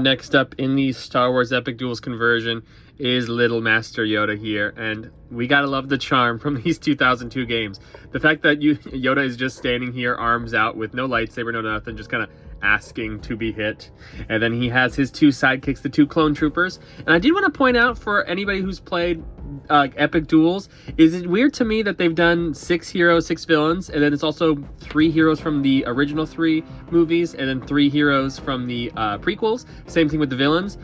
next up in the Star Wars Epic Duels conversion is little Master Yoda here, and we gotta love the charm from these 2002 games. The fact that Yoda is just standing here, arms out, with no lightsaber, no nothing, just kind of asking to be hit. And then he has his two sidekicks, the two clone troopers. And I did want to point out, for anybody who's played Epic Duels, is it weird to me that they've done 6 heroes, 6 villains, and then it's also 3 heroes from the original 3 movies, and then 3 heroes from the prequels. Same thing with the villains.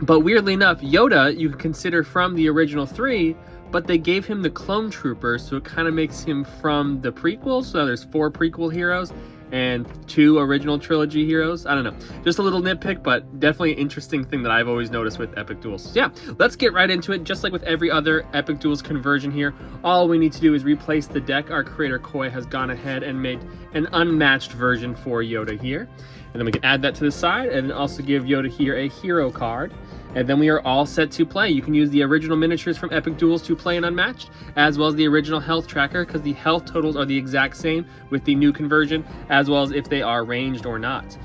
But weirdly enough, Yoda you could consider from the original 3, but they gave him the clone troopers, so it kind of makes him from the prequels. So there's 4 prequel heroes and 2 original trilogy heroes. I don't know, just a little nitpick, but definitely an interesting thing that I've always noticed with Epic Duels. So yeah, let's get right into it. Just like with every other Epic Duels conversion here, all we need to do is replace the deck. Our creator Koi has gone ahead and made an unmatched version for Yoda here, and then we can add that to the side and also give Yoda here a hero card. And then we are all set to play. You can use the original miniatures from Epic Duels to play an Unmatched, as well as the original health tracker, because the health totals are the exact same with the new conversion, as well as if they are ranged or not.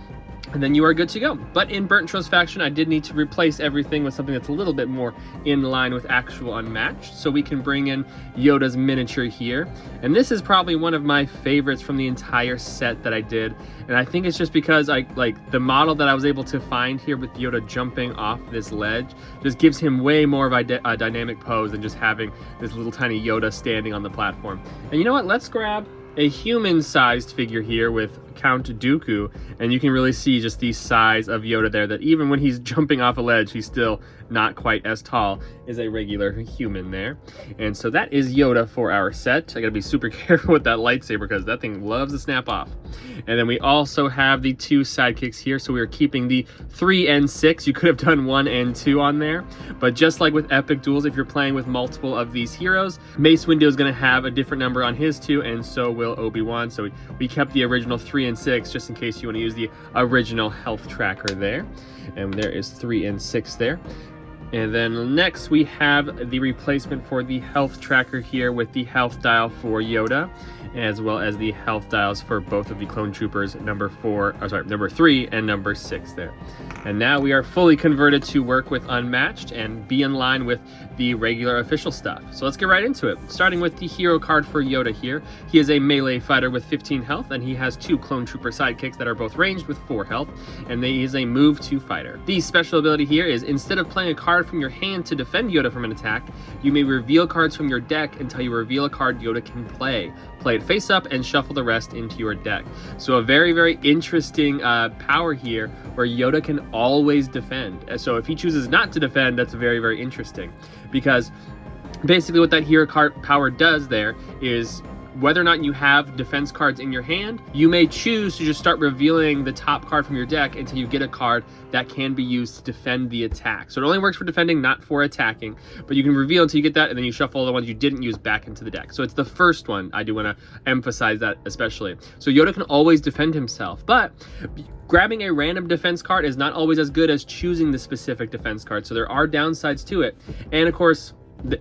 And then you are good to go. But in Burnt Trust faction, I did need to replace everything with something that's a little bit more in line with actual Unmatched. So we can bring in Yoda's miniature here. And this is probably one of my favorites from the entire set that I did. And I think it's just because I like the model that I was able to find here with Yoda jumping off this ledge just gives him way more of a dynamic pose than just having this little tiny Yoda standing on the platform. And you know what? Let's grab a human-sized figure here with Count Dooku, and you can really see just the size of Yoda there, that even when he's jumping off a ledge, he's still not quite as tall as a regular human there. And so that is Yoda for our set. I gotta be super careful with that lightsaber because that thing loves to snap off. And then we also have the 2 sidekicks here, so we are keeping the 3 and 6. You could have done 1 and 2 on there, but just like with Epic Duels, if you're playing with multiple of these heroes, Mace Windu is going to have a different number on his 2, and so will Obi-Wan. So we kept the original 3 and 6 just in case you want to use the original health tracker there. And there is 3 and 6 there. And then next we have the replacement for the health tracker here with the health dial for Yoda, as well as the health dials for both of the clone troopers, number 3 and number 6 there. And now we are fully converted to work with Unmatched and be in line with the regular official stuff. So let's get right into it. Starting with the hero card for Yoda here. He is a melee fighter with 15 health, and he has 2 clone trooper sidekicks that are both ranged with 4 health, and he is a move 2 fighter. The special ability here is, instead of playing a card from your hand to defend Yoda from an attack, you may reveal cards from your deck until you reveal a card Yoda can play. Play it face up and shuffle the rest into your deck. So a very, very interesting power here where Yoda can always defend. So if he chooses not to defend, that's very, very interesting, because basically what that hero card power does there is, whether or not you have defense cards in your hand, you may choose to just start revealing the top card from your deck until you get a card that can be used to defend the attack. So it only works for defending, not for attacking, but you can reveal until you get that, and then you shuffle all the ones you didn't use back into the deck. So it's the first one. I do want to emphasize that especially. So Yoda can always defend himself, but grabbing a random defense card is not always as good as choosing the specific defense card. So there are downsides to it. And of course,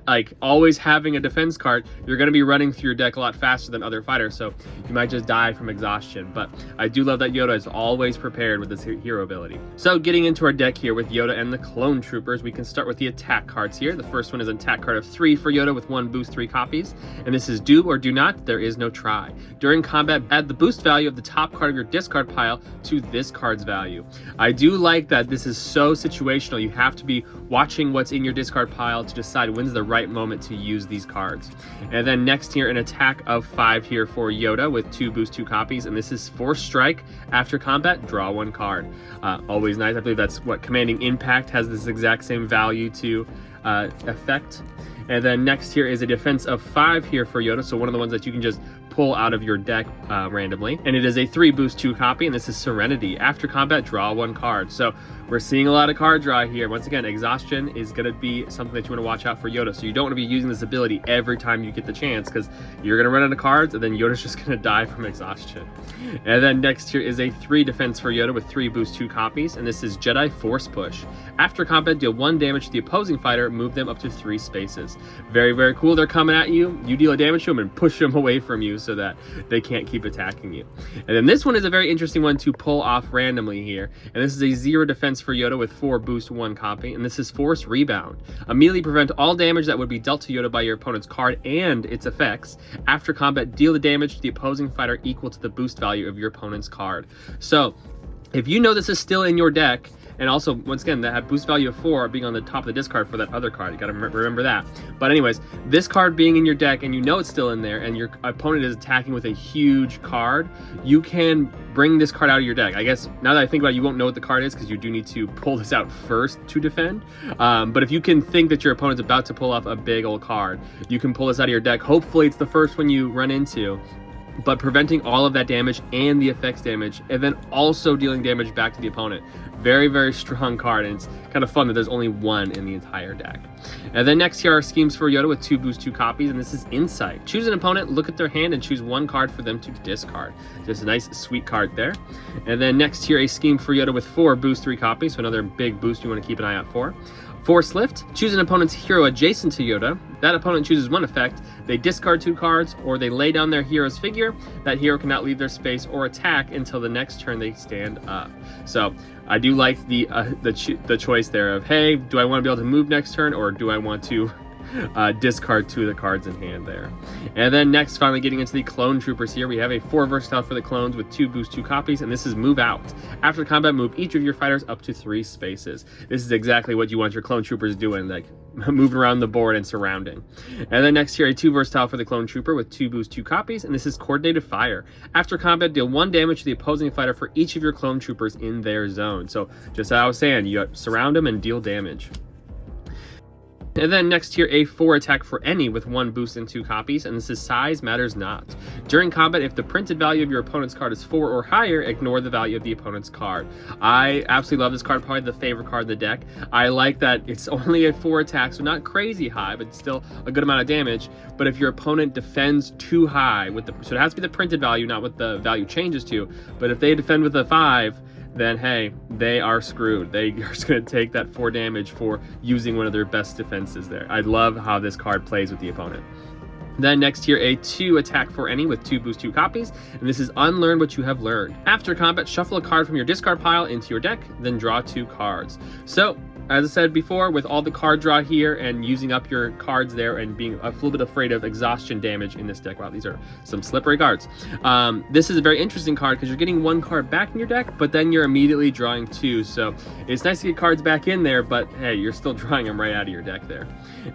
like always having a defense card, you're going to be running through your deck a lot faster than other fighters, so you might just die from exhaustion. But I do love that Yoda is always prepared with this hero ability. So getting into our deck here with Yoda and the clone troopers, we can start with the attack cards here. The first one is an attack card of 3 for Yoda with 1 boost 3 copies, and this is do or do not, there is no try. During combat, add the boost value of the top card of your discard pile to this card's value. I do like that this is so situational. You have to be watching what's in your discard pile to decide when's the right moment to use these cards. And then next here, an attack of 5 here for Yoda with 2 boost 2 copies, and this is Force Strike. After combat, draw 1 card. Always nice. I believe that's what Commanding Impact has, this exact same value to effect. And then next here is a defense of 5 here for Yoda, so one of the ones that you can just pull out of your deck randomly. And it is a 3 boost 2 copy, and this is Serenity. After combat, draw 1 card. So we're seeing a lot of card draw here. Once again, exhaustion is going to be something that you want to watch out for Yoda. So you don't want to be using this ability every time you get the chance, because you're going to run out of cards, and then Yoda's just going to die from exhaustion. And then next here is a 3 defense for Yoda with 3 boost 2 copies, and this is Jedi Force Push. After combat, deal 1 damage to the opposing fighter, move them up to 3 spaces. Very, very cool. They're coming at you. You deal a damage to them and push them away from you. so that they can't keep attacking you. And then this one is a very interesting one to pull off randomly here. And this is a 0 defense for Yoda with 4 boost 1 copy. And this is Force Rebound. Immediately prevent all damage that would be dealt to Yoda by your opponent's card and its effects. After combat, deal the damage to the opposing fighter equal to the boost value of your opponent's card. So if you know this is still in your deck, and also, once again, that had boost value of 4 being on the top of the discard for that other card. You gotta remember that. But anyways, this card being in your deck and you know it's still in there and your opponent is attacking with a huge card, you can bring this card out of your deck. I guess now that I think about it, you won't know what the card is because you do need to pull this out first to defend. But if you can think that your opponent's about to pull off a big old card, you can pull this out of your deck. Hopefully it's the first one you run into, but preventing all of that damage and the effects damage, and then also dealing damage back to the opponent. Very, very strong card, and it's kind of fun that there's only one in the entire deck. And then next here are schemes for Yoda with 2 boost 2 copies, and this is Insight. Choose an opponent, look at their hand, and choose 1 card for them to discard. Just a nice, sweet card there. And then next here, a scheme for Yoda with 4 boost 3 copies, so another big boost you want to keep an eye out for. Force Lift. Choose an opponent's hero adjacent to Yoda. That opponent chooses 1 effect. They discard 2 cards, or they lay down their hero's figure. That hero cannot leave their space or attack until the next turn they stand up. So I do like the choice there of, hey, do I want to be able to move next turn, or do I want to discard 2 of the cards in hand there. And then next, finally getting into the Clone Troopers here, we have a 4 versatile for the clones with 2 boost 2 copies, and this is Move Out. After combat, move each of your fighters up to 3 spaces. This is exactly what you want your Clone Troopers doing, like moving around the board and surrounding. And then next here, a 2 versatile for the Clone Trooper with 2 boost 2 copies, and this is Coordinated Fire. After combat, deal 1 damage to the opposing fighter for each of your Clone Troopers in their zone. So just as I was saying, you surround them and deal damage. And then next here, a 4 attack for any with 1 boost and 2 copies, and this is Size Matters Not. During combat, if the printed value of your opponent's card is 4 or higher, ignore the value of the opponent's card. I absolutely love this card, probably the favorite card in the deck. I like that it's only a 4 attack, so not crazy high, but still a good amount of damage. But if your opponent defends too high, so it has to be the printed value, not what the value changes to, but if they defend with a 5, then hey, they are screwed. They are just going to take that 4 damage for using one of their best defenses there. I love how this card plays with the opponent. Then next here, a 2 attack for any with 2 boost 2 copies, and this is Unlearn What You Have Learned. After combat, shuffle a card from your discard pile into your deck, then draw 2 cards. So, as I said before, with all the card draw here and using up your cards there and being a little bit afraid of exhaustion damage in this deck, wow, these are some slippery cards. This is a very interesting card because you're getting 1 card back in your deck, but then you're immediately drawing 2. So it's nice to get cards back in there, but hey, you're still drawing them right out of your deck there.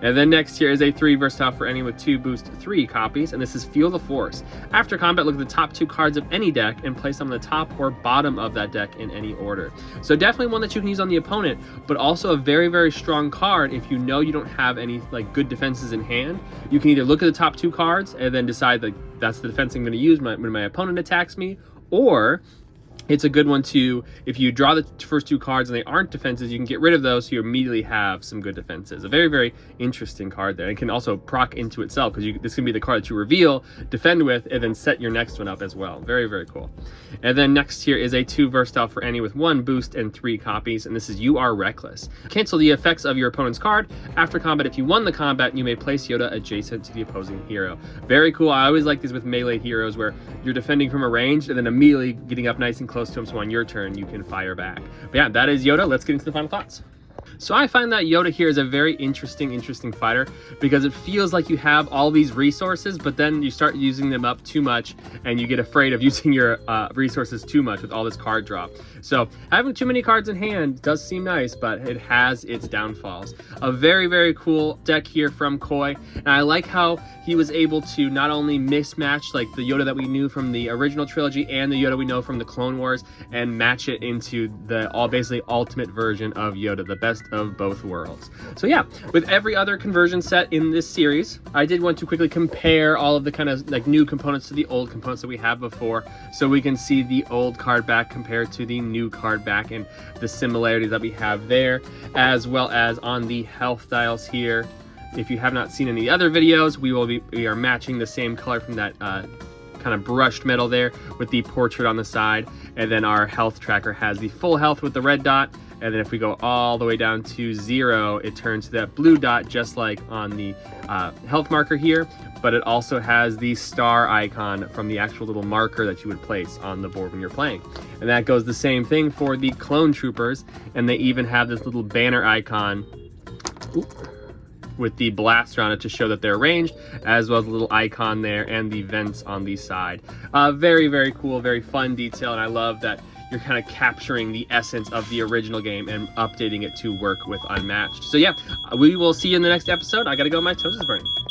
And then next here is a 3 versatile for any with 2 boost 3 copies, and this is Feel the Force. After combat, look at the top 2 cards of any deck and place them on the top or bottom of that deck in any order. So definitely one that you can use on the opponent, but also a very, very strong card if you know you don't have any like good defenses in hand. You can either look at the top 2 cards and then decide like that's the defense I'm going to use when my opponent attacks me, or it's a good one to, if you draw the first 2 cards and they aren't defenses, you can get rid of those so you immediately have some good defenses. A very, very interesting card there. It can also proc into itself because this can be the card that you reveal, defend with, and then set your next one up as well. Very, very cool. And then next here is a 2 versatile for any with 1 boost and 3 copies, and this is You Are Reckless. Cancel the effects of your opponent's card. After combat, if you won the combat, you may place Yoda adjacent to the opposing hero. Very cool. I always like these with melee heroes where you're defending from a range and then immediately getting up nice and close to him, so on your turn you can fire back. But yeah, that is Yoda. Let's get into the final thoughts. So I find that Yoda here is a very interesting fighter because it feels like you have all these resources, but then you start using them up too much and you get afraid of using your resources too much with all this card draw. So having too many cards in hand does seem nice, but it has its downfalls. A very, very cool deck here from Koi, and I like how he was able to not only mismatch like the Yoda that we knew from the original trilogy and the Yoda we know from the Clone Wars and match it into the basically ultimate version of Yoda, the best of both worlds. So yeah, with every other conversion set in this series, I did want to quickly compare all of the kind of like new components to the old components that we have before, so we can see the old card back compared to the new card back and the similarities that we have there, as well as on the health dials here. If you have not seen any other videos, we are matching the same color from that kind kind of brushed metal there with the portrait on the side. And then our health tracker has the full health with the red dot. And then if we go all the way down to 0, it turns to that blue dot, just like on the health marker here. But it also has the star icon from the actual little marker that you would place on the board when you're playing. And that goes the same thing for the clone troopers. And they even have this little banner icon with the blaster on it to show that they're ranged, as well as a little icon there and the vents on the side. Very, very cool, very fun detail. And I love that you're kind of capturing the essence of the original game and updating it to work with Unmatched. So yeah, we will see you in the next episode. I gotta go, my toast is burning.